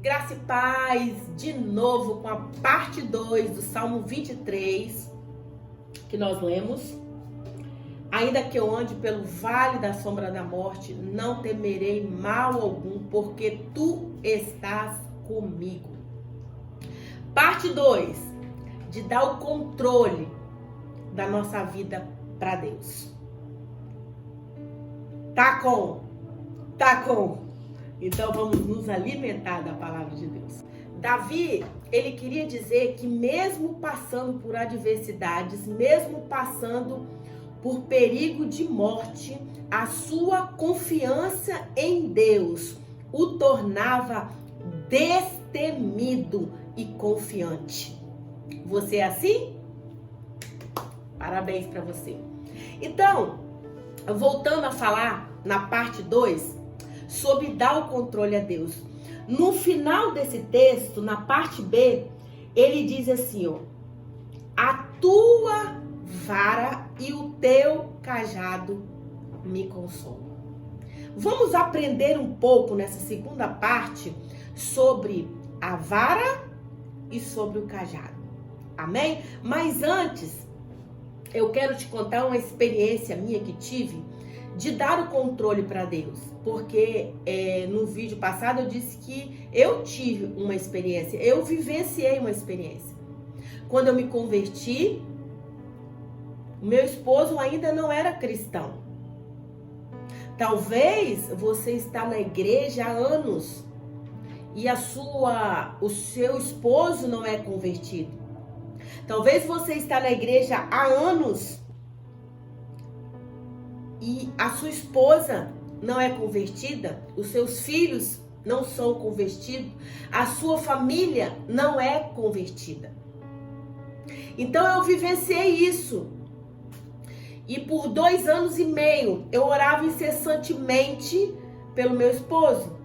Graça e paz, de novo com a parte 2 do Salmo 23, que nós lemos. Ainda que eu ande pelo vale da sombra da morte, não temerei mal algum, porque tu estás comigo. Parte 2, de dar o controle da nossa vida para Deus. Tá com. Então vamos nos alimentar da palavra de Deus. Davi, ele queria dizer que mesmo passando por adversidades, mesmo passando por perigo de morte, a sua confiança em Deus o tornava destemido e confiante. Você é assim? Parabéns para você. Então, voltando a falar na parte 2, sobre dar o controle a Deus. No final desse texto, na parte B, ele diz assim, ó: a tua vara e o teu cajado me consolam. Vamos aprender um pouco nessa segunda parte sobre a vara e sobre o cajado. Amém? Mas antes, eu quero te contar uma experiência minha que tive de dar o controle para Deus, porque no vídeo passado eu disse que eu tive uma experiência, eu vivenciei uma experiência. Quando eu me converti, meu esposo ainda não era cristão. Talvez você está na igreja há anos e o seu esposo não é convertido. Talvez você está na igreja há anos e a sua esposa não é convertida, os seus filhos não são convertidos, a sua família não é convertida. Então eu vivenciei isso. E por 2 anos e meio eu orava incessantemente pelo meu esposo,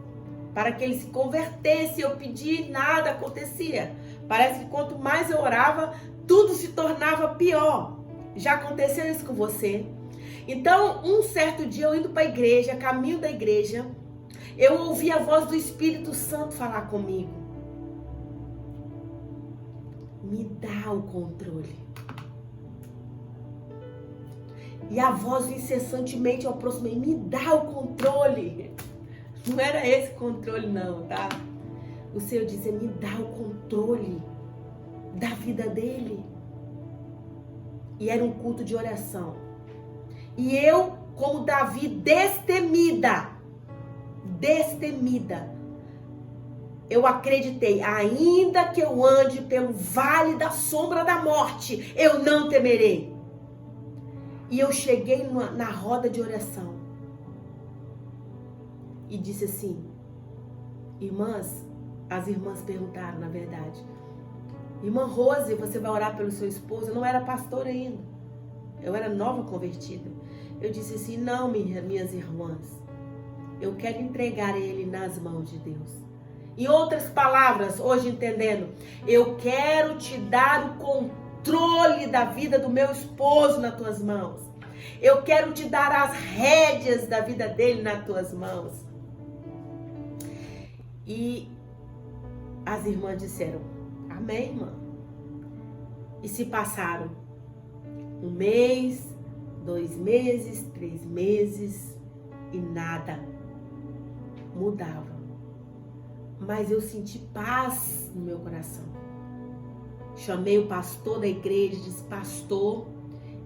para que ele se convertesse. Eu pedi e nada acontecia. Parece que quanto mais eu orava, tudo se tornava pior. Já aconteceu isso com você? Então, um certo dia eu indo para a igreja, caminho da igreja, eu ouvi a voz do Espírito Santo falar comigo. Me dá o controle. E a voz incessantemente eu aproximei, me dá o controle. Não era esse controle não, tá? O Senhor dizia, me dá o controle da vida dele. E era um culto de oração. E eu, como Davi, destemida, eu acreditei, ainda que eu ande pelo vale da sombra da morte, eu não temerei. E eu cheguei na roda de oração e disse assim, irmãs, as irmãs perguntaram, na verdade, irmã Rose, você vai orar pelo seu esposo? Eu não era pastora ainda, eu era nova convertida. Eu disse assim, não, minhas irmãs, eu quero entregar ele nas mãos de Deus. Em outras palavras, hoje entendendo, eu quero te dar o controle da vida do meu esposo nas tuas mãos. Eu quero te dar as rédeas da vida dele nas tuas mãos. E as irmãs disseram, amém, irmã. E se passaram 1 mês, 2 meses, 3 meses e nada mudava. Mas eu senti paz no meu coração. Chamei o pastor da igreja e disse, pastor,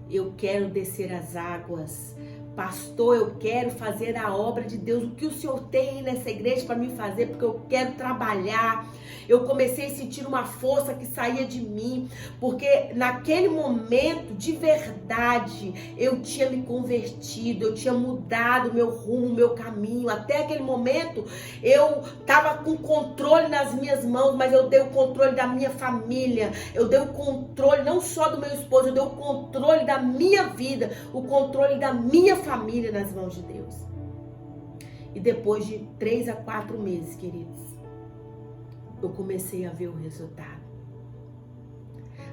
eu quero descer as águas. Pastor, eu quero fazer a obra de Deus. O que o Senhor tem nessa igreja para me fazer? Porque eu quero trabalhar. Eu comecei a sentir uma força que saía de mim. Porque naquele momento, de verdade, eu tinha me convertido. Eu tinha mudado meu rumo, meu caminho. Até aquele momento, eu estava com controle nas minhas mãos. Mas eu dei o controle da minha família. Eu dei o controle não só do meu esposo. Eu dei o controle da minha vida. O controle da minha família nas mãos de Deus. E depois de 3 a 4 meses, queridos, eu comecei a ver o resultado.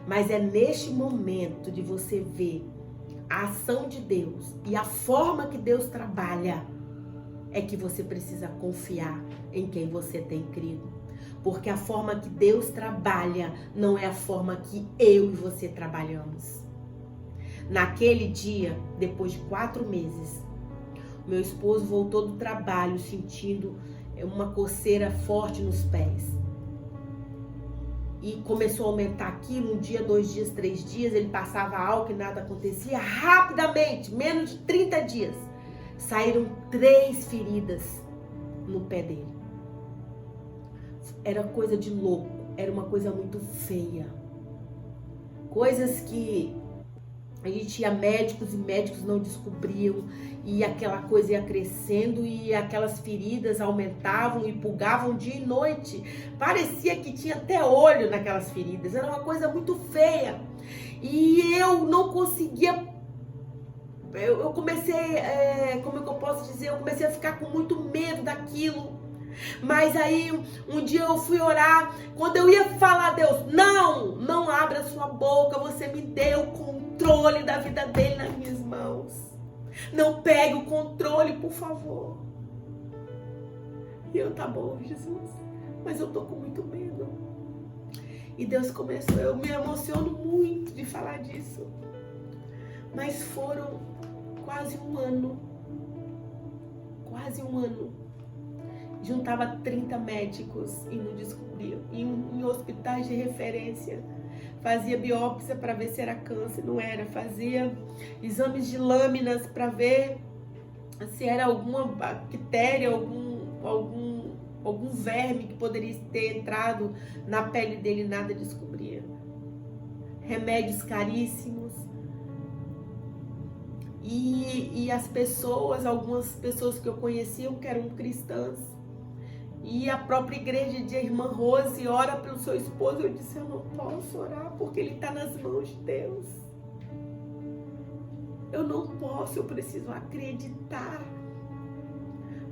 Mas é neste momento de você ver a ação de Deus e a forma que Deus trabalha, é que você precisa confiar em quem você tem crido. Porque a forma que Deus trabalha não é a forma que eu e você trabalhamos. Naquele dia, depois de 4 meses, meu esposo voltou do trabalho sentindo uma coceira forte nos pés. E começou a aumentar aquilo, 1 dia, 2 dias, 3 dias, ele passava álcool e nada acontecia. Rapidamente, menos de 30 dias, saíram 3 feridas no pé dele. Era coisa de louco, era uma coisa muito feia. Coisas que a gente ia médicos e médicos não descobriam, e aquela coisa ia crescendo e aquelas feridas aumentavam e pulgavam dia e noite. Parecia que tinha até olho naquelas feridas, era uma coisa muito feia. E eu não conseguia, eu comecei, como é que eu posso dizer, eu comecei a ficar com muito medo daquilo. Mas aí um dia eu fui orar, quando eu ia falar a Deus, não abra sua boca, você me deu o controle da vida dele nas minhas mãos, não pegue o controle, por favor. E eu, tá bom, Jesus, mas eu tô com muito medo. E Deus começou, eu me emociono muito de falar disso, mas foram quase um ano, juntava 30 médicos e não descobriam, em hospitais de referência, fazia biópsia para ver se era câncer, não era, fazia exames de lâminas para ver se era alguma bactéria, algum verme que poderia ter entrado na pele dele, nada descobria. Remédios caríssimos. E as pessoas, algumas pessoas que eu conhecia que eram cristãs, e a própria igreja de irmã Rose ora pelo seu esposo. Eu disse, eu não posso orar porque ele está nas mãos de Deus. Eu não posso, eu preciso acreditar.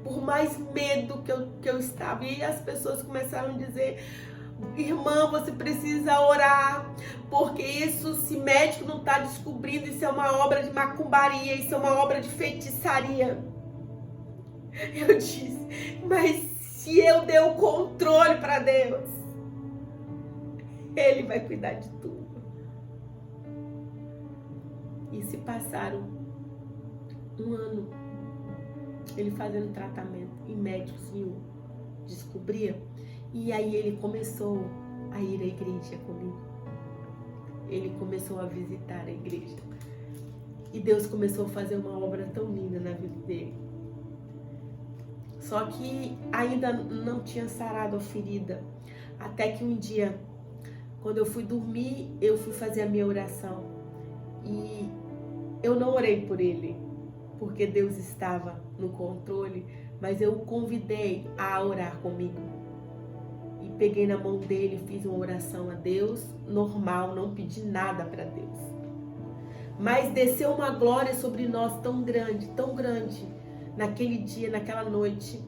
Por mais medo que eu estava. E as pessoas começaram a dizer, irmã, você precisa orar, porque isso, se médico não está descobrindo, isso é uma obra de macumbaria, isso é uma obra de feitiçaria. Eu disse, mas se eu der o controle para Deus, Ele vai cuidar de tudo. E se passaram 1 ano, ele fazendo tratamento, e médicos nenhum descobria. E aí ele começou a ir à igreja comigo. Ele começou a visitar a igreja. E Deus começou a fazer uma obra tão linda na vida dele. Só que ainda não tinha sarado a ferida. Até que um dia, quando eu fui dormir, eu fui fazer a minha oração. E eu não orei por ele, porque Deus estava no controle, mas eu o convidei a orar comigo. E peguei na mão dele, fiz uma oração a Deus, normal, não pedi nada para Deus. Mas desceu uma glória sobre nós tão grande, naquele dia, naquela noite.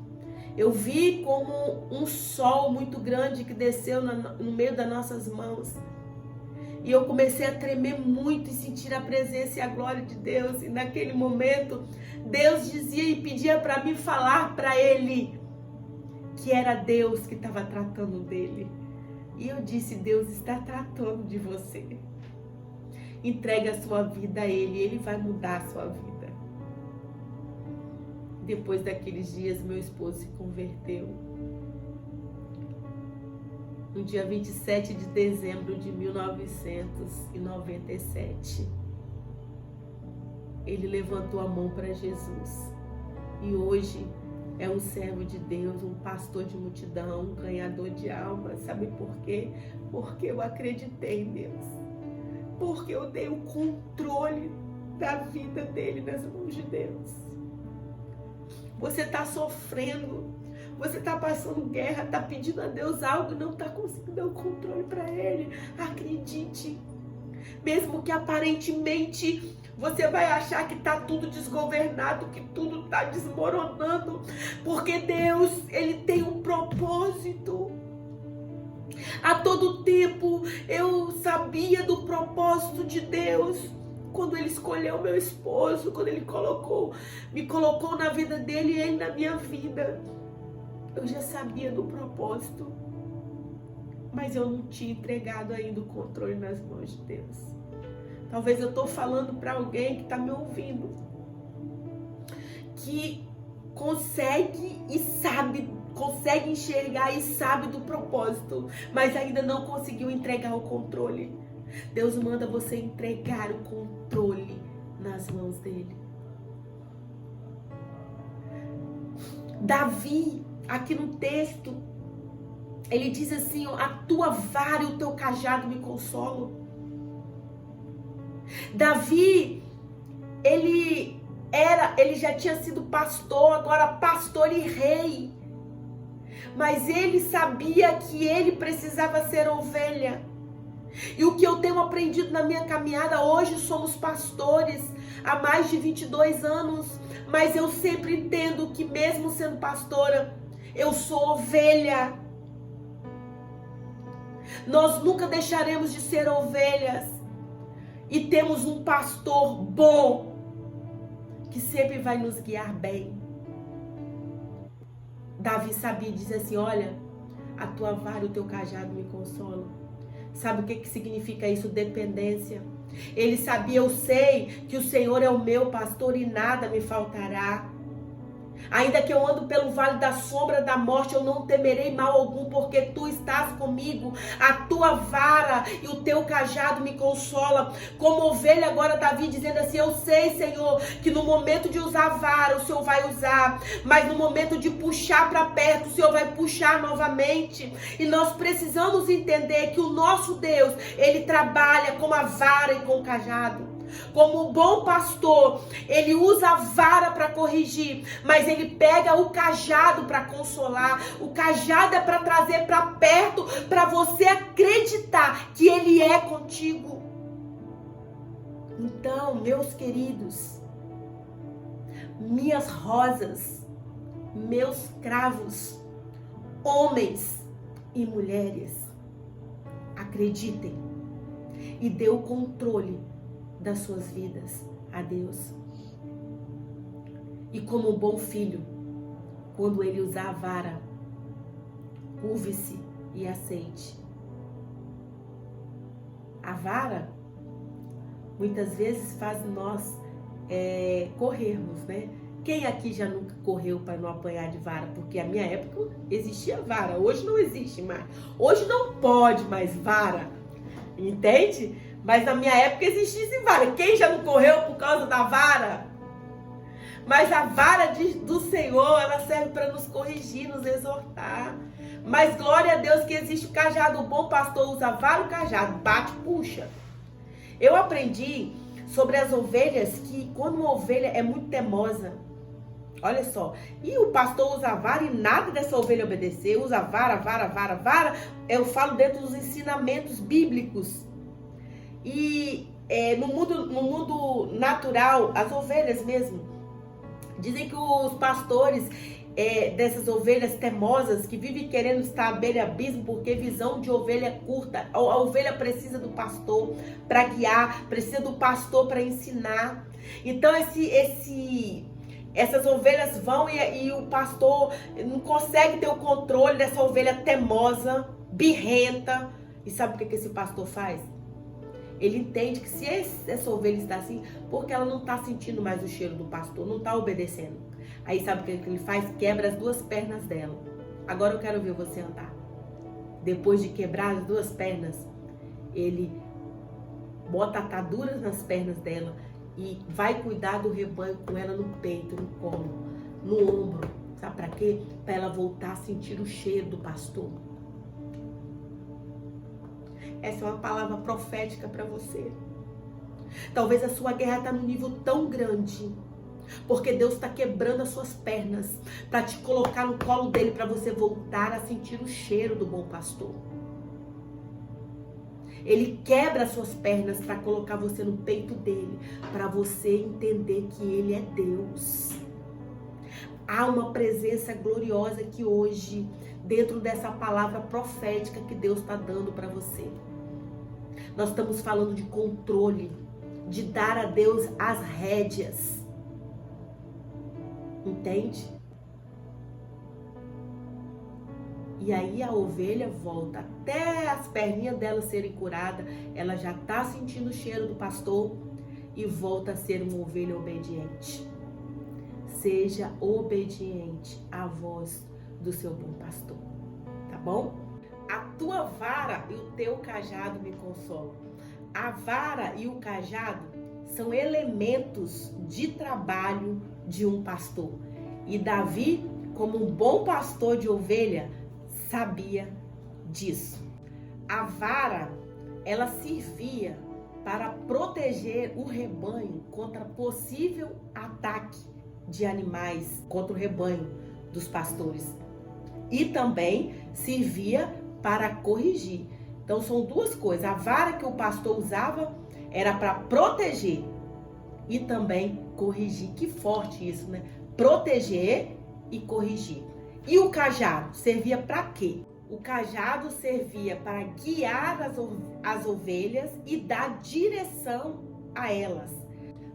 Eu vi como um sol muito grande que desceu no meio das nossas mãos. E eu comecei a tremer muito e sentir a presença e a glória de Deus. E naquele momento, Deus dizia e pedia para mim falar para ele que era Deus que estava tratando dele. E eu disse, Deus está tratando de você. Entregue a sua vida a Ele, Ele vai mudar a sua vida. Depois daqueles dias, meu esposo se converteu. No dia 27 de dezembro de 1997, ele levantou a mão para Jesus. E hoje é um servo de Deus, um pastor de multidão, um ganhador de almas. Sabe por quê? Porque eu acreditei em Deus. Porque eu dei o controle da vida dele nas mãos de Deus. Você está sofrendo, você está passando guerra, está pedindo a Deus algo e não está conseguindo dar o controle para Ele. Acredite, mesmo que aparentemente você vai achar que está tudo desgovernado, que tudo está desmoronando, porque Deus, Ele tem um propósito. A todo tempo eu sabia do propósito de Deus. Quando Ele escolheu meu esposo, quando Ele me colocou na vida dele e ele na minha vida, eu já sabia do propósito. mas eu não tinha entregado ainda o controle nas mãos de Deus. Talvez eu estou falando para alguém que está me ouvindo, que consegue e sabe, consegue enxergar e sabe do propósito, mas ainda não conseguiu entregar o controle. Deus manda você entregar o controle nas mãos dele. Davi, aqui no texto, ele diz assim, ó, a tua vara e o teu cajado me consolam. Davi, ele já tinha sido pastor, agora pastor e rei. Mas ele sabia que ele precisava ser ovelha. E o que eu tenho aprendido na minha caminhada, hoje somos pastores há mais de 22 anos, mas eu sempre entendo que mesmo sendo pastora, eu sou ovelha. Nós nunca deixaremos de ser ovelhas. E temos um pastor bom, que sempre vai nos guiar bem. Davi sabia dizer assim, olha, a tua vara e o teu cajado me consolam. Sabe o que significa isso? Dependência. Ele sabia, eu sei que o Senhor é o meu pastor e nada me faltará. Ainda que eu ando pelo vale da sombra da morte, eu não temerei mal algum, porque tu estás comigo. A tua vara e o teu cajado me consola. Como ovelha, agora Davi dizendo assim, eu sei, Senhor, que no momento de usar a vara, o Senhor vai usar. Mas no momento de puxar para perto, o Senhor vai puxar novamente. E nós precisamos entender que o nosso Deus, Ele trabalha com a vara e com o cajado. Como um bom pastor, ele usa a vara para corrigir, mas ele pega o cajado para consolar. O cajado é para trazer para perto, para você acreditar que ele é contigo. Então, meus queridos, minhas rosas, meus cravos, homens e mulheres, acreditem e dê o controle das suas vidas a Deus. E como um bom filho, quando ele usar a vara, curve-se e aceite. A vara, muitas vezes, faz nós corrermos, né? Quem aqui já nunca correu para não apanhar de vara? Porque a minha época existia vara, hoje não existe mais. Hoje não pode mais vara, entende? Mas na minha época existia vara. Quem já não correu por causa da vara? Mas a vara do Senhor, ela serve para nos corrigir, nos exortar. Mas glória a Deus que existe o cajado. O bom pastor usa a vara e o cajado, bate, puxa. Eu aprendi sobre as ovelhas que quando uma ovelha é muito teimosa, olha só, e o pastor usa a vara e nada dessa ovelha obedecer, usa a vara. Eu falo dentro dos ensinamentos bíblicos. E no mundo natural, as ovelhas mesmo, dizem que os pastores dessas ovelhas teimosas, que vivem querendo estar à beira-abismo, porque visão de ovelha é curta, a ovelha precisa do pastor para guiar, precisa do pastor para ensinar. Então essas ovelhas vão e o pastor não consegue ter o controle dessa ovelha teimosa, birrenta. E sabe o que esse pastor faz? Ele entende que se essa ovelha está assim, porque ela não está sentindo mais o cheiro do pastor, não está obedecendo. Aí sabe o que ele faz? Quebra as duas pernas dela. Agora eu quero ver você andar. Depois de quebrar as duas pernas, ele bota ataduras nas pernas dela e vai cuidar do rebanho com ela no peito, no colo, no ombro. Sabe para quê? Para ela voltar a sentir o cheiro do pastor. Essa é uma palavra profética para você. Talvez a sua guerra está num nível tão grande, porque Deus está quebrando as suas pernas para te colocar no colo dele, para você voltar a sentir o cheiro do bom pastor. Ele quebra as suas pernas para colocar você no peito dele, para você entender que ele é Deus. Há uma presença gloriosa que hoje, dentro dessa palavra profética que Deus está dando para você. Nós estamos falando de controle, de dar a Deus as rédeas. Entende? E aí a ovelha volta até as perninhas dela serem curadas, ela já está sentindo o cheiro do pastor e volta a ser uma ovelha obediente. Seja obediente à voz do seu bom pastor, tá bom? A tua vara e o teu cajado me consolam. A vara e o cajado são elementos de trabalho de um pastor. E Davi, como um bom pastor de ovelha, sabia disso. A vara, ela servia para proteger o rebanho contra possível ataque de animais, contra o rebanho dos pastores. E também servia para corrigir. Então são duas coisas. A vara que o pastor usava era para proteger e também corrigir. Que forte isso, né? Proteger e corrigir. E o cajado servia para quê? O cajado servia para guiar as ovelhas e dar direção a elas.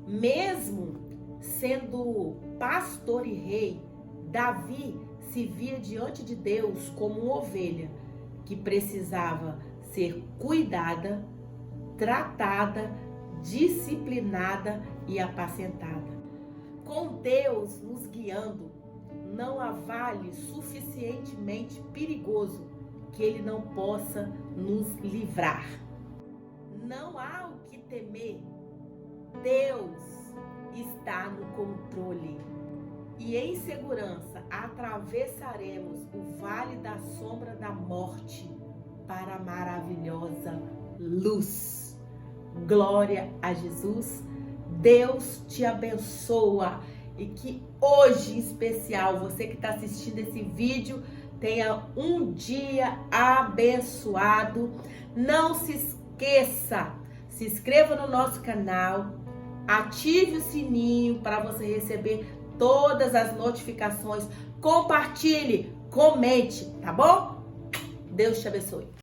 Mesmo sendo pastor e rei, Davi se via diante de Deus como uma ovelha que precisava ser cuidada, tratada, disciplinada e apacentada. Com Deus nos guiando, não há vale suficientemente perigoso que Ele não possa nos livrar. Não há o que temer. Deus está no controle. E em segurança atravessaremos o vale da sombra da morte para a maravilhosa luz. Glória a Jesus. Deus te abençoa e que hoje em especial, você que está assistindo esse vídeo, tenha um dia abençoado. Não se esqueça, se inscreva no nosso canal, ative o sininho para você receber todas as notificações, compartilhe, comente, tá bom? Deus te abençoe.